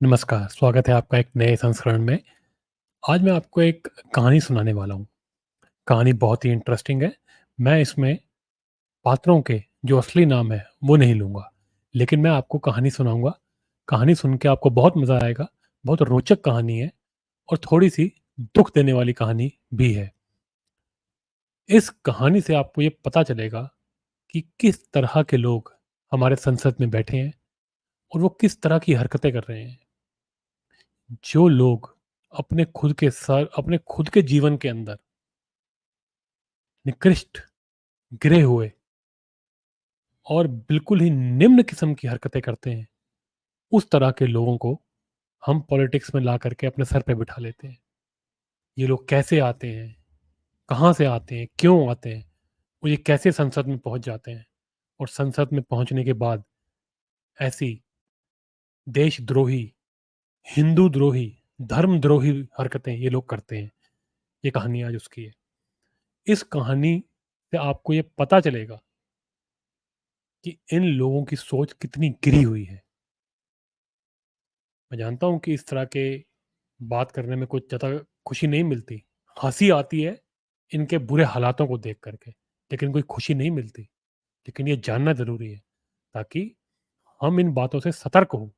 नमस्कार, स्वागत है आपका एक नए संस्करण में। आज मैं आपको एक कहानी सुनाने वाला हूँ। कहानी बहुत ही इंटरेस्टिंग है। मैं इसमें पात्रों के जो असली नाम है, वो नहीं लूँगा, लेकिन मैं आपको कहानी सुनाऊँगा। कहानी सुन के आपको बहुत मज़ा आएगा। बहुत रोचक कहानी है और थोड़ी-सी दुःख देने वाली कहानी भी है। इस कहानी से आपको ये पता चलेगा कि किस तरह के लोग हमारे संसद में बैठे हैं और वो किस तरह की हरकतें कर रहे हैं। जो लोग अपने खुद के जीवन के अंदर निकृष्ट, गिरे हुए और बिल्कुल ही निम्न किस्म की हरकतें करते हैं, उस तरह के लोगों को हम पॉलिटिक्स में ला करके अपने सर पे बिठा लेते हैं। ये लोग कैसे आते हैं, कहाँ से आते हैं, क्यों आते हैं, और ये कैसे संसद में पहुंच जाते हैं, और संसद में पहुंचने के बाद ऐसी देशद्रोही, हिंदू द्रोही, धर्मद्रोही हरकतें ये लोग करते हैं। ये कहानी आज उसकी है। इस कहानी से आपको ये पता चलेगा कि इन लोगों की सोच कितनी गिरी हुई है। मैं जानता हूँ कि इस तरह के बात करने में कुछ ज़्यादा खुशी नहीं मिलती। हँसी आती है इनके बुरे हालातों को देख कर के, लेकिन कोई खुशी नहीं मिलती। लेकिन ये जानना ज़रूरी है, ताकि हम इन बातों से सतर्क हों।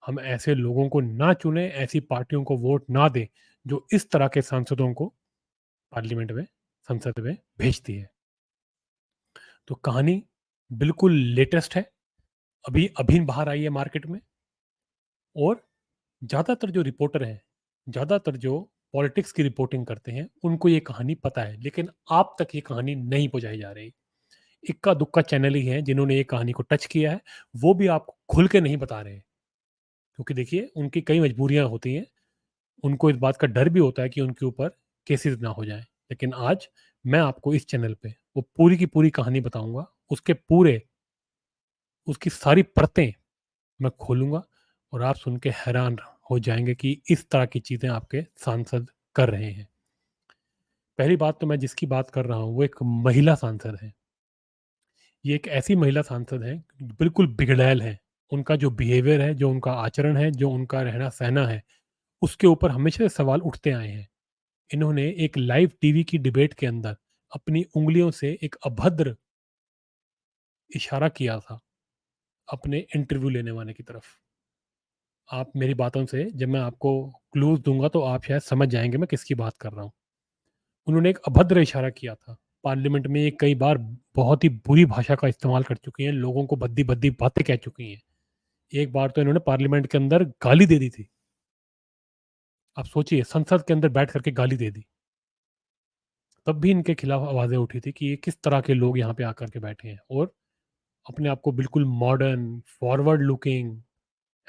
हम ऐसे लोगों को ना चुनें, ऐसी पार्टियों को वोट ना दें, जो इस तरह के सांसदों को पार्लियामेंट में, संसद में भेजती है। तो कहानी बिल्कुल लेटेस्ट है, अभी-अभी बाहर आई है मार्केट में। और ज़्यादातर जो रिपोर्टर हैं, ज़्यादातर जो पॉलिटिक्स की रिपोर्टिंग करते हैं, उनको ये कहानी पता है, लेकिन आप तक ये कहानी नहीं पहुँचाई जा रही। इक्का-दुक्का चैनल ही हैं जिन्होंने ये कहानी को टच किया है, वो भी आपको खुल के नहीं बता रहे हैं। क्योंकि देखिए, उनकी कई मजबूरियाँ होती हैं, उनको इस बात का डर भी होता है कि उनके ऊपर केसेज़ ना हो जाएँ। लेकिन आज मैं आपको इस चैनल पे वो पूरी की पूरी कहानी बताऊँगा, उसकी सारी परतें मैं खोलूँगा, और आप सुन के हैरान हो जाएँगे कि इस तरह की चीज़ें आपके सांसद कर रहे हैं। पहली बात तो मैं जिसकी बात कर रहा हूँ, वो एक महिला सांसद हैं। ये एक ऐसी महिला सांसद हैं, बिल्कुल बिगड़ैल हैं। उनका जो बिहेवियर है, जो उनका आचरण है, जो उनका रहना-सहना है, उसके ऊपर हमेशा से सवाल उठते आए हैं। इन्होंने एक लाइव टीवी की डिबेट के अंदर अपनी उँगलियों से एक अभद्र इशारा किया था, अपने इंटरव्यू लेने वाले की तरफ। आप मेरी बातों से, जब मैं आपको क्लूज़ दूँगा, तो आप शायद समझ जाएँगे मैं किसकी बात कर रहा हूँ। उन्होंने एक अभद्र इशारा किया था। पार्लियामेंट में ये कई बार बहुत ही बुरी भाषा का इस्तेमाल कर चुकी हैं, लोगों को भद्दी-भद्दी बातें कह चुकी हैं। एक बार तो इन्होंने पार्लियामेंट के अंदर गाली दे दी थी। आप सोचिए, संसद के अंदर बैठ कर के गाली दे दी। तब भी इनके खिलाफ आवाज़ें उठी थी कि ये किस तरह के लोग यहाँ पे आकर के बैठे हैं, और अपने आप को बिल्कुल मॉडर्न, फॉरवर्ड लुकिंग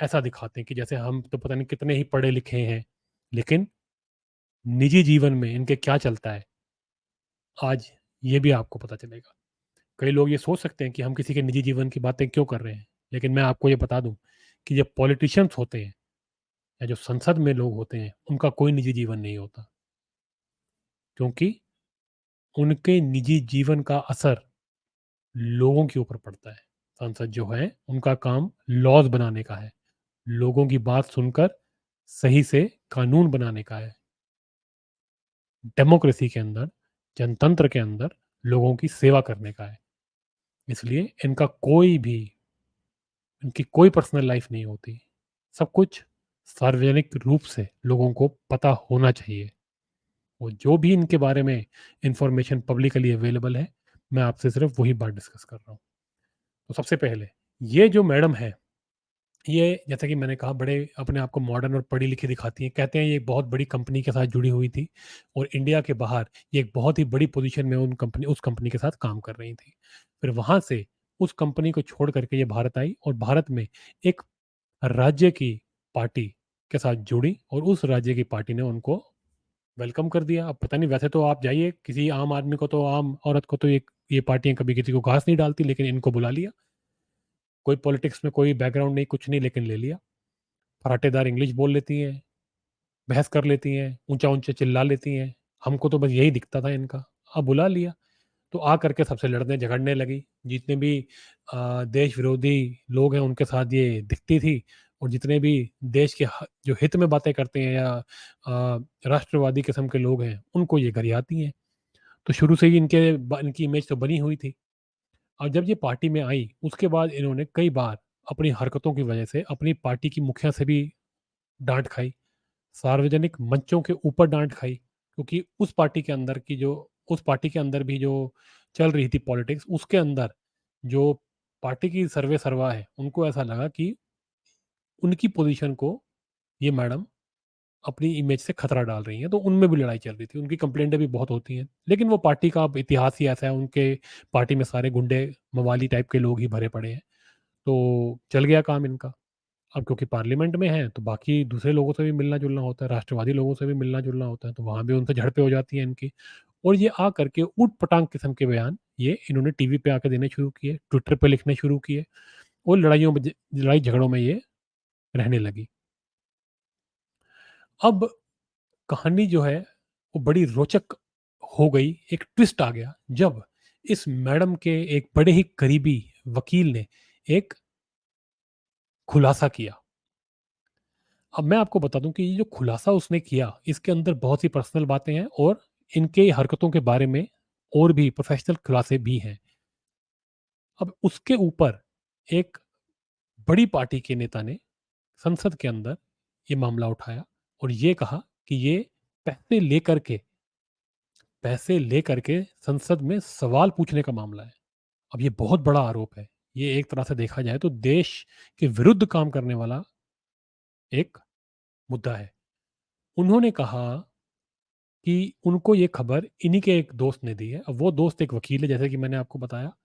ऐसा दिखाते हैं कि जैसे हम तो पता नहीं कितने ही पढ़े लिखे हैं। लेकिन निजी जीवन में इनके क्या चलता है, आज ये भी आपको पता चलेगा। कई लोग ये सोच सकते हैं कि हम किसी के निजी जीवन की बातें क्यों कर रहे हैं, लेकिन मैं आपको ये बता दूं कि जब पॉलिटिशियंस होते हैं या जो संसद में लोग होते हैं, उनका कोई निजी जीवन नहीं होता। क्योंकि उनके निजी जीवन का असर लोगों के ऊपर पड़ता है। सांसद जो है, उनका काम लॉज बनाने का है, लोगों की बात सुनकर सही से कानून बनाने का है। डेमोक्रेसी के अंदर, जनतंत्र के अंदर लोगों की सेवा करने का है। इसलिए इनकी कोई पर्सनल लाइफ नहीं होती। सब कुछ सार्वजनिक रूप से लोगों को पता होना चाहिए। और जो भी इनके बारे में इंफॉर्मेशन पब्लिकली अवेलेबल है, मैं आपसे सिर्फ वही बात डिस्कस कर रहा हूँ। तो सबसे पहले, ये जो मैडम है, ये जैसा कि मैंने कहा, बड़े अपने आप को मॉडर्न और पढ़ी लिखी दिखाती हैं। कहते हैं ये एक बहुत बड़ी कंपनी के साथ जुड़ी हुई थी, और इंडिया के बाहर ये एक बहुत ही बड़ी पोजीशन में उस कंपनी के साथ काम कर रही थी। फिर वहाँ से उस कंपनी को छोड़ करके ये भारत आई, और भारत में एक राज्य की पार्टी के साथ जुड़ी, और उस राज्य की पार्टी ने उनको वेलकम कर दिया। अब पता नहीं, वैसे तो आप जाइए किसी आम आदमी को, तो आम औरत को तो ये पार्टियाँ कभी किसी को घास नहीं डालती, लेकिन इनको बुला लिया। कोई पॉलिटिक्स में कोई बैकग्राउंड नहीं, कुछ नहीं, लेकिन ले लिया। फराटेदार इंग्लिश बोल लेती हैं, बहस कर लेती हैं, ऊँचा-ऊँचा चिल्ला लेती हैं। हमको तो बस यही दिखता था इनका। अब बुला लिया, तो आ करके सबसे लड़ने झगड़ने लगी। जितने भी देश विरोधी लोग हैं, उनके साथ ये दिखती थी, और जितने भी देश के जो हित में बातें करते हैं या राष्ट्रवादी किस्म के लोग हैं, उनको ये गरियाती हैं। तो शुरू से ही इनकी इमेज तो बनी हुई थी। और जब ये पार्टी में आई, उसके बाद इन्होंने कई बार अपनी हरकतों की वजह से अपनी पार्टी की मुखिया से भी डाँट खाई, सार्वजनिक मंचों के ऊपर डाँट खाई, क्योंकि उस पार्टी के अंदर भी जो चल रही थी पॉलिटिक्स, उसके अंदर जो पार्टी की सर्वे सर्वा है, उनको ऐसा लगा कि उनकी पोज़ीशन को ये मैडम अपनी इमेज से खतरा डाल रही हैं, तो उनमें भी लड़ाई चल रही थी। उनकी कंप्लेंटें भी बहुत होती हैं। लेकिन वो पार्टी का अब इतिहास ही ऐसा है, उनके पार्टी में सारे गुंडे, मवाली टाइप के लोग ही भरे पड़े हैं। तो चल गया काम इनका। अब क्योंकि पार्लियामेंट में हैं, तो बाकी दूसरे लोगों से भी मिलना-जुलना होता है, राष्ट्रवादी लोगों से भी मिलना-जुलना होता है, तो वहाँ भी उनसे झड़पें हो जाती हैं इनकी। और ये आ करके ऊट-पटांग किस्म के बयान ये इन्होंने टीवी पे आके देने शुरू किए, ट्विटर पे लिखने शुरू किए और लड़ाई झगड़ों में ये रहने लगी। अब कहानी जो है वो बड़ी रोचक हो गई, एक ट्विस्ट आ गया जब इस मैडम के एक बड़े ही करीबी वकील ने एक खुलासा किया। अब मैं आपको बता दूं कि ये जो खुलासा उसने किया, इसके अंदर बहुत सी पर्सनल बातें हैं और इनके हरकतों के बारे में और भी प्रोफेशनल खुलासे भी हैं। अब उसके ऊपर एक बड़ी पार्टी के नेता ने संसद के अंदर ये मामला उठाया और ये कहा कि ये पैसे लेकर के पैसे लेकर के संसद में सवाल पूछने का मामला है। अब ये बहुत बड़ा आरोप है। ये एक तरह से देखा जाए तो देश के विरुद्ध काम करने वाला एक मुद्दा है। उन्होंने कहा कि उनको ये खबर इन्हीं के एक दोस्त ने दी है। अब वो दोस्त एक वकील है, जैसे कि मैंने आपको बताया।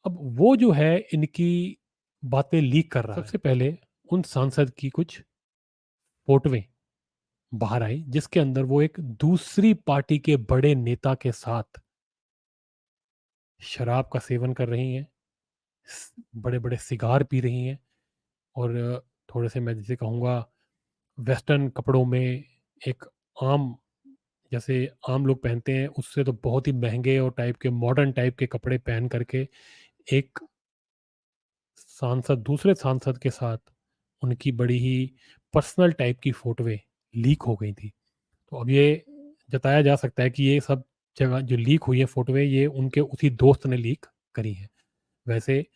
अब वो जो है इनकी बातें लीक कर रहा है। सबसे पहले उन सांसद की कुछ फ़ोटोएँ बाहर आई, जिसके अंदर वो एक दूसरी पार्टी के बड़े नेता के साथ शराब का सेवन कर रही हैं, स बड़े-बड़े सिगार पी रही हैं और थोड़े से मैं जिसे कहूँगा वेस्टर्न कपड़ों में एक आम जैसे आम लोग पहनते हैं, उससे तो बहुत ही महँगे और टाइप के मॉडर्न टाइप के कपड़े पहन कर के एक दूसरे सांसद के साथ उनकी बड़ी ही पर्सनल टाइप की फ़ोटोएँ लीक हो गई थी। तो अब ये जताया जा सकता है कि ये सब जगह जो लीक हुई है फ़ोटोएँ, ये उनके उसी दोस्त ने लीक करी हैं। वैसे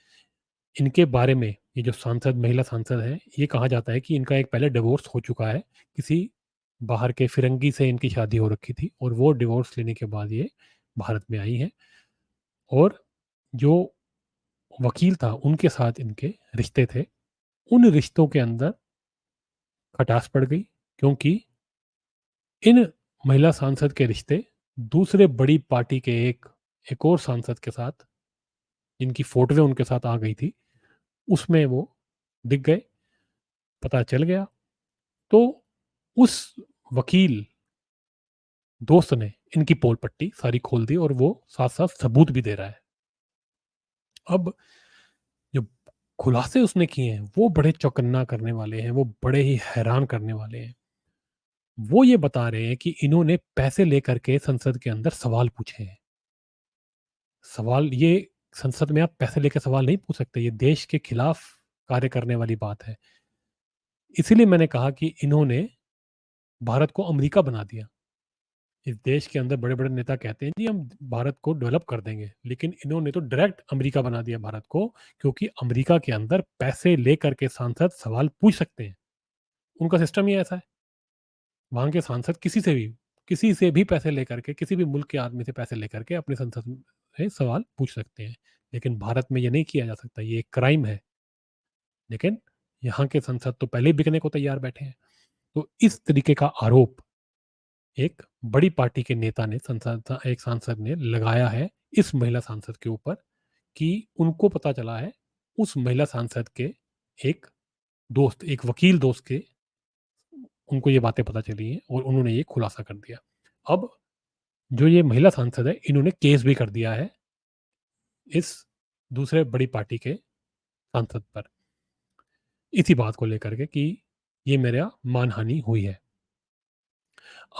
इनके बारे में ये जो महिला सांसद हैं, ये कहा जाता है कि इनका एक पहले डिवोर्स हो चुका है। किसी बाहर के फिरंगी से इनकी शादी हो रखी थी और वो डिवोर्स लेने के बाद ये भारत में आई हैं और जो वकील था, उनके साथ इनके रिश्ते थे। उन रिश्तों के अंदर खटास पड़ गई, क्योंकि इन महिला सांसद के रिश्ते दूसरे बड़ी पार्टी के एक और सांसद के साथ, जिनकी फ़ोटोएँ उनके साथ आ गई थी, उसमें वो दिख गए, पता चल गया। तो उस वकील दोस्त ने इनकी पोल पट्टी सारी खोल दी और वो साथ-साथ सबूत भी दे रहा है। अब जो खुलासे उसने किए हैं, वो बड़े चौकन्ना करने वाले हैं, वो बड़े ही हैरान करने वाले हैं। वो ये बता रहे हैं कि इन्होंने पैसे लेकर के संसद के अंदर सवाल पूछे हैं। सवाल ये संसद में आप पैसे लेके सवाल नहीं पूछ सकते, ये देश के खिलाफ कार्य करने वाली बात है। इसीलिए मैंने कहा कि इन्होंने भारत को अमेरिका बना दिया। इस देश के अंदर बड़े-बड़े नेता कहते हैं जी हम भारत को डेवलप कर देंगे, लेकिन इन्होंने तो डायरेक्ट अमेरिका बना दिया भारत को, क्योंकि अमेरिका के अंदर पैसे लेकर के सांसद सवाल पूछ सकते हैं। उनका सिस्टम ही ऐसा है। वहाँ के सांसद किसी से भी पैसे लेकर के, किसी भी मुल्क के आदमी से पैसे लेकर के अपनी संसद में सवाल पूछ सकते हैं। लेकिन भारत में ये नहीं किया जा सकता, ये एक क्राइम है। लेकिन यहाँ के संसद तो पहले ही बिकने को तैयार बैठे हैं। तो इस तरीके का आरोप एक बड़ी पार्टी के नेता ने एक सांसद ने लगाया है इस महिला सांसद के ऊपर कि उनको पता चला है उस महिला सांसद के एक एक वकील दोस्त के उनको ये बातें पता चली हैं और उन्होंने ये खुलासा कर दिया। अब जो ये महिला सांसद है, इन्होंने केस भी कर दिया है इस दूसरे बड़ी पार्टी के सांसद पर, इसी बात को लेकर के कि ये मेरा मानहानि हुई है।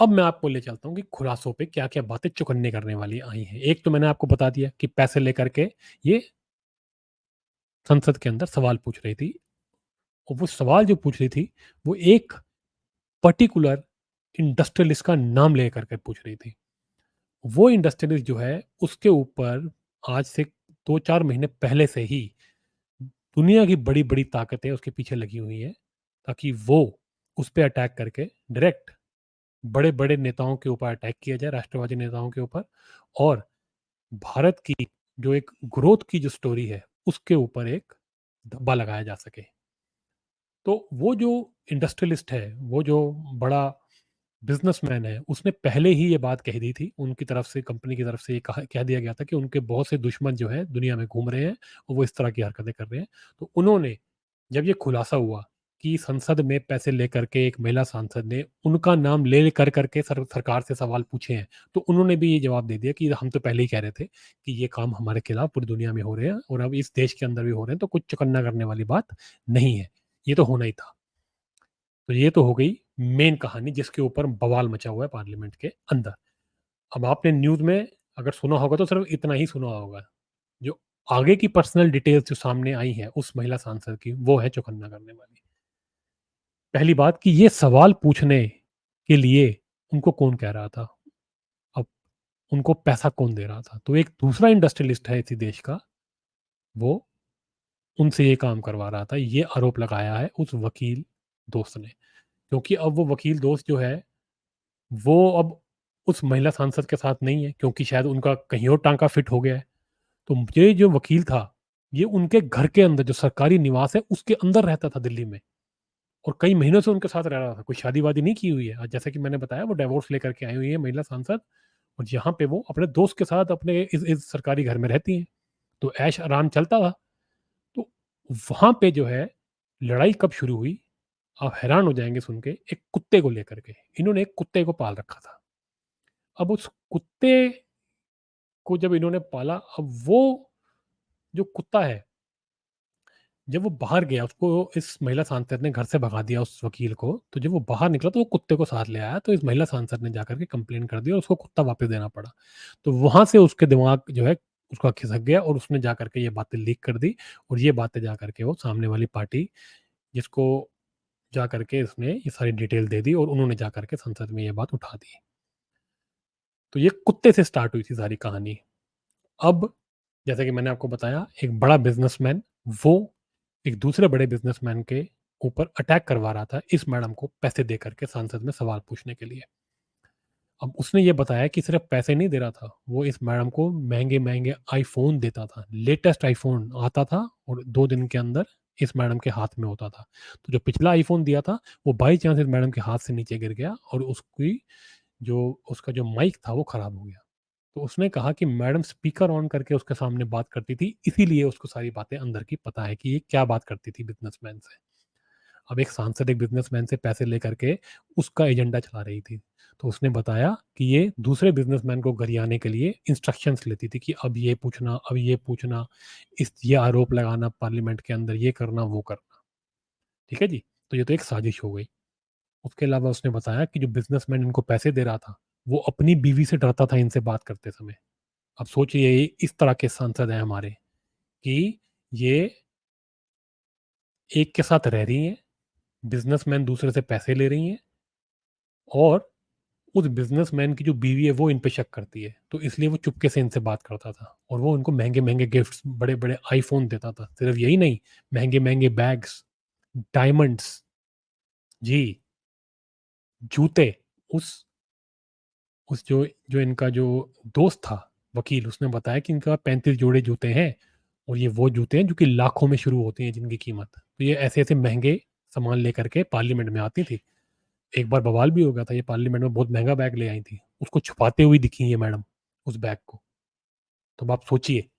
अब मैं आपको ले चलता हूँ कि खुलासों पे क्या-क्या बातें चौकन्ने करने वाली आई हैं। एक तो मैंने आपको बता दिया कि पैसे लेकर के ये संसद के अंदर सवाल पूछ रही थी और वो सवाल जो पूछ रही थी, वो एक पर्टिकुलर इंडस्ट्रियलिस्ट का नाम लेकर के पूछ रही थी। वो इंडस्ट्रियलिस्ट जो है, उसके ऊपर आज से 2-4 महीने पहले से ही दुनिया की बड़ी-बड़ी ताकतें उसके पीछे लगी हुई हैं, ताकि वो उस पे अटैक करके डायरेक्ट बड़े-बड़े नेताओं के ऊपर अटैक किया जाए, राष्ट्रवादी नेताओं के ऊपर, और भारत की जो एक ग्रोथ की जो स्टोरी है, उसके ऊपर एक धब्बा लगाया जा सके। तो वो जो इंडस्ट्रियलिस्ट है, वो जो बड़ा बिज़नेसमैन है, उसने पहले ही ये बात कह दी थी, उनकी तरफ से, कंपनी की तरफ से ये कह दिया गया था कि उनके बहुत से दुश्मन जो हैं दुनिया में घूम रहे हैं और वो इस तरह की हरकतें कर रहे हैं। तो उन्होंने, जब ये खुलासा हुआ कि संसद में पैसे लेकर के एक महिला सांसद ने उनका नाम ले कर करके सरकार से सवाल पूछे हैं, तो उन्होंने भी ये जवाब दे दिया कि हम तो पहले ही कह रहे थे कि ये काम हमारे खिलाफ पूरी दुनिया में हो रहे हैं और अब इस देश के अंदर भी हो रहे हैं, तो कुछ चौकन्ना करने वाली बात नहीं है, ये तो होना ही था। तो ये तो हो गई मेन कहानी जिसके ऊपर बवाल मचा हुआ है पार्लियामेंट के अंदर। अब आपने न्यूज़ में अगर सुना होगा तो सिर्फ इतना ही सुना होगा। जो आगे की पर्सनल डिटेल्स जो सामने आई हैं उस महिला सांसद की, वो है चौकन्ना करने वाली। पहली बात कि ये सवाल पूछने के लिए उनको कौन कह रहा था? अब उनको पैसा कौन दे रहा था? तो एक दूसरा इंडस्ट्रियलिस्ट है इसी देश का, वो उनसे ये काम करवा रहा था। ये आरोप लगाया है उस वकील दोस्त ने। क्योंकि अब वो वकील दोस्त जो है, वो अब उस महिला सांसद के साथ नहीं है, क्योंकि शायद उनका कहीं और टाँका फिट हो गया है। तो ये जो वकील था, ये उनके घर के अंदर जो सरकारी निवास है, उसके अंदर रहता था दिल्ली में, और कई महीनों से उनके साथ रह रहा था। कोई शादी-वादी नहीं की हुई है। जैसा कि मैंने बताया, वो डिवोर्स लेकर के आई हुई है महिला सांसद, और यहाँ पे वो अपने दोस्त के साथ अपने इस सरकारी घर में रहती हैं। तो ऐश-आराम चलता था। तो वहाँ पे जो है, लड़ाई कब शुरू हुई, आप हैरान हो जाएँगे सुन के, एक कुत्ते को लेकर के। इन्होंने एक कुत्ते को पाल रखा था। अब उस कुत्ते को जब इन्होंने पाला, अब वो जो कुत्ता है, जब वो बाहर गया, उसको इस महिला सांसद ने घर से भगा दिया उस वकील को, तो जब वो बाहर निकला तो वो कुत्ते को साथ ले आया, तो इस महिला सांसद ने जाकर के कंप्लेन कर दी और उसको कुत्ता वापस देना पड़ा। तो वहाँ से उसके दिमाग जो है, उसका खिसक गया और उसने जाकर के ये बातें लीक कर दी, और ये बातें जाकर के वो सामने वाली पार्टी, जिसको जाकर के इसने ये सारी डिटेल दे दी, और उन्होंने जाकर के संसद में ये बात उठा दी। तो ये कुत्ते से स्टार्ट हुई थी सारी कहानी। अब जैसा कि मैंने आपको बताया, एक बड़ा बिज़नेसमैन, वो एक दूसरे बड़े बिज़नेसमैन के ऊपर अटैक करवा रहा था इस मैडम को पैसे दे करके सांसद में सवाल पूछने के लिए। अब उसने ये बताया कि सिर्फ़ पैसे नहीं दे रहा था, वो इस मैडम को महँगे-महँगे आईफ़ोन देता था। लेटेस्ट आईफ़ोन आता था और 2 दिन के अंदर इस मैडम के हाथ में होता था। तो जो पिछला आईफ़ोन दिया था, वो बाई चांस इस मैडम के हाथ से नीचे गिर गया और उसकी जो उसका जो माइक था, वो खराब हो गया। तो उसने कहा कि मैडम स्पीकर ऑन करके उसके सामने बात करती थी, इसीलिए उसको सारी बातें अंदर की पता है कि ये क्या बात करती थी बिज़नेसमैन से। अब एक सांसद एक बिज़नेसमैन से पैसे लेकर के उसका एजेंडा चला रही थी। तो उसने बताया कि ये दूसरे बिज़नेसमैन को गरियाने के लिए इंस्ट्रक्शंस लेती थी कि अब ये पूछना, ये आरोप लगाना पार्लियामेंट के अंदर, ये करना, वो करना। ठीक है जी? तो ये तो एक साजिश हो गई। उसके अलावा उसने बताया कि जो बिज़नेसमैन इनको पैसे दे रहा था, वो अपनी बीवी से डरता था इनसे बात करते समय। अब सोचिए, ये इस तरह के सांसद हैं हमारे, कि ये एक के साथ रह रही हैं, बिज़नेसमैन दूसरे से पैसे ले रही हैं, और उस बिज़नेसमैन की जो बीवी है वो इन पे शक करती है। तो इसलिए वो चुपके से इनसे बात करता था, और वो उनको महँगे-महँगे गिफ्ट्स, बड़े-बड़े आईफ़ोन देता था। सिर्फ़ यही नहीं, महँगे-महँगे बैग्स, डायमंड्स, जी, जूते। उस उस जो जो इनका जो दोस्त था, वकील, उसने बताया कि इनका 35 जोड़े जूते हैं, और ये वो जूते हैं जो कि लाखों में शुरू होते हैं जिनकी कीमत। तो ये ऐसे-ऐसे महँगे सामान लेकर के पार्लियामेंट में आती थी। एक बार बवाल भी हो गया था, ये पार्लियामेंट में बहुत महँगा बैग ले आई थी। उसको छुपाते हुए दिखी ये मैडम, उस बैग को। तो अब आप सोचिए,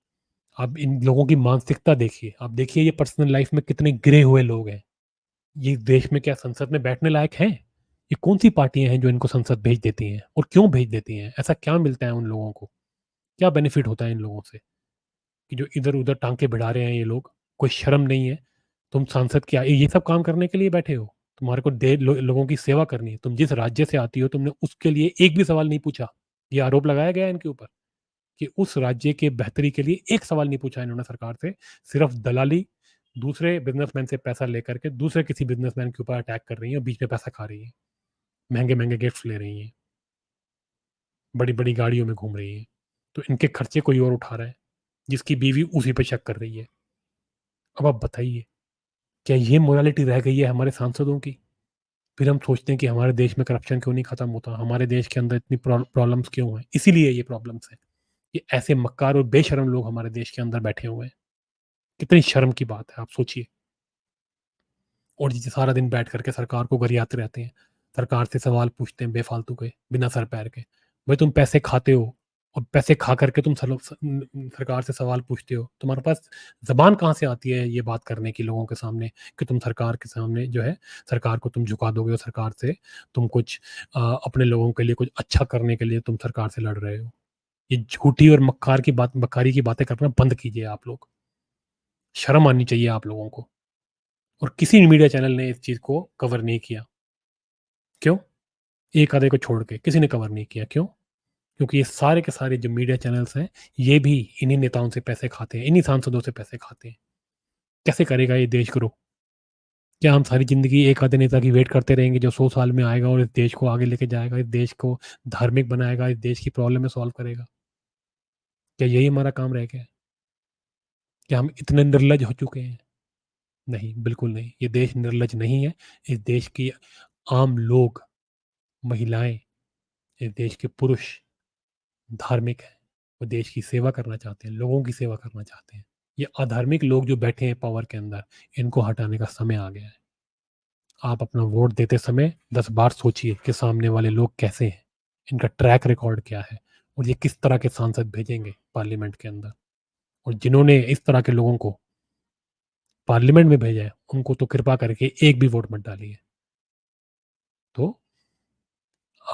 आप इन लोगों की मानसिकता देखिए। आप देखिए ये पर्सनल लाइफ़ में कितने गिरे हुए लोग हैं। ये देश में क्या संसद में बैठने लायक हैं? ये कौन-सी पार्टियाँ हैं जो इनको संसद भेज देती हैं, और क्यों भेज देती हैं? ऐसा क्या मिलता है उन लोगों को? क्या बेनिफिट होता है इन लोगों से, कि जो इधर-उधर टाँके भिड़ा रहे हैं ये लोग? कोई शर्म नहीं है? तुम सांसद क्या ये सब काम करने के लिए बैठे हो? तुम्हारे को लोगों की सेवा करनी है। तुम जिस राज्य से आती हो, तुमने उसके लिए एक भी सवाल नहीं पूछा। ये आरोप लगाया गया है इनके ऊपर कि उस राज्य के बेहतरी के लिए एक सवाल नहीं पूछा इन्होंने सरकार से। सिर्फ़ दलाली, दूसरे बिज़नेसमैन से पैसा लेकर के दूसरे किसी बिज़नेसमैन के ऊपर अटैक कर रही हैं और बीच में पैसा खा रही हैं। महँगे-महँगे गिफ्ट्स ले रही हैं, बड़ी-बड़ी गाड़ियों में घूम रही हैं। तो इनके खर्चे कोई और उठा रहा है, जिसकी बीवी उसी पे शक कर रही है। अब आप बताइए, क्या ये मोरालिटी रह गई है हमारे सांसदों की? फिर हम सोचते हैं कि हमारे देश में करप्शन क्यों नहीं खत्म होता? हमारे देश के अंदर इतनी प्रॉब्लम्स क्यों हैं? इसीलिए ये प्रॉब्लम्स हैं। ये ऐसे मक्कार और बेशर्म लोग हमारे देश के अंदर बैठे हुए हैं। कितनी शर्म की बात है, आप सोचिए। और ये सारा दिन बैठ करके सरकार को गरियाते रहते हैं। सरकार से सवाल पूछते हैं बेफालतू के, बिना सर पैर के। भाई तुम पैसे खाते हो और पैसे खा करके तुम सरकार से सवाल पूछते हो। तुम्हारे पास ज़बान कहाँ से आती है ये बात करने की लोगों के सामने कि तुम सरकार के सामने जो है, सरकार को तुम झुका दोगे और सरकार से तुम कुछ अपने लोगों के लिए कुछ अच्छा करने के लिए तुम सरकार से लड़ रहे हो। ये झूठी और मक्कारी की बातें करना बंद कीजिए आप लोग। शर्म आनी चाहिए आप लोगों को। और किसी मीडिया चैनल ने इस चीज़ को कवर नहीं किया। क्यों? एक आधे को छोड़ के किसी ने कवर नहीं किया। क्यों? क्योंकि ये सारे के सारे जो मीडिया चैनल्स हैं, ये भी इन्हीं नेताओं से पैसे खाते हैं, इन्हीं सांसदों से पैसे खाते हैं। कैसे करेगा ये देश ग्रो? क्या हम सारी ज़िंदगी एक आधे नेता की वेट करते रहेंगे जो 100 साल में आएगा और इस देश को आगे लेके जाएगा, इस देश को धार्मिक बनाएगा, इस देश की प्रॉब्लम सॉल्व करेगा? क्या यही हमारा काम रह गया है? क्या हम इतने निर्लज्ज हो चुके हैं? नहीं, बिल्कुल नहीं। ये देश निर्लज्ज नहीं है। इस देश की आम लोग, महिलाएँ, इस देश के पुरुष धार्मिक हैं। वो देश की सेवा करना चाहते हैं, लोगों की सेवा करना चाहते हैं। ये अधार्मिक लोग जो बैठे हैं पावर के अंदर, इनको हटाने का समय आ गया है। आप अपना वोट देते समय 10 बार सोचिए कि सामने वाले लोग कैसे हैं, इनका ट्रैक रिकॉर्ड क्या है और ये किस तरह के सांसद भेजेंगे पार्लियामेंट के अंदर। और जिन्होंने इस तरह के लोगों को पार्लियामेंट में भेजा है, उनको तो कृपा करके एक भी वोट मत डालिए। तो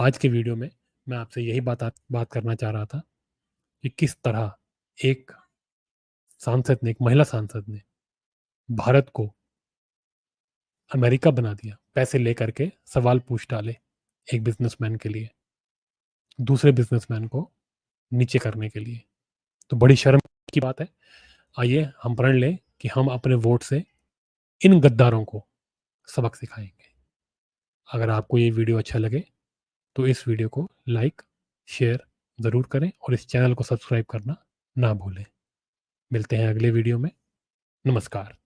आज के वीडियो में मैं आपसे यही बात करना चाह रहा था कि किस तरह एक सांसद ने, एक महिला सांसद ने भारत को अमेरिका बना दिया, पैसे लेकर के सवाल पूछ डाले एक बिजनेसमैन के लिए, दूसरे बिजनेसमैन को नीचे करने के लिए। तो बड़ी शर्म की बात है। आइए हम प्रण लें कि हम अपने वोट से इन गद्दारों को सबक सिखाएंगे। अगर आपको ये वीडियो अच्छा लगे तो इस वीडियो को लाइक, शेयर ज़रूर करें और इस चैनल को सब्सक्राइब करना ना भूलें। मिलते हैं अगले वीडियो में। नमस्कार।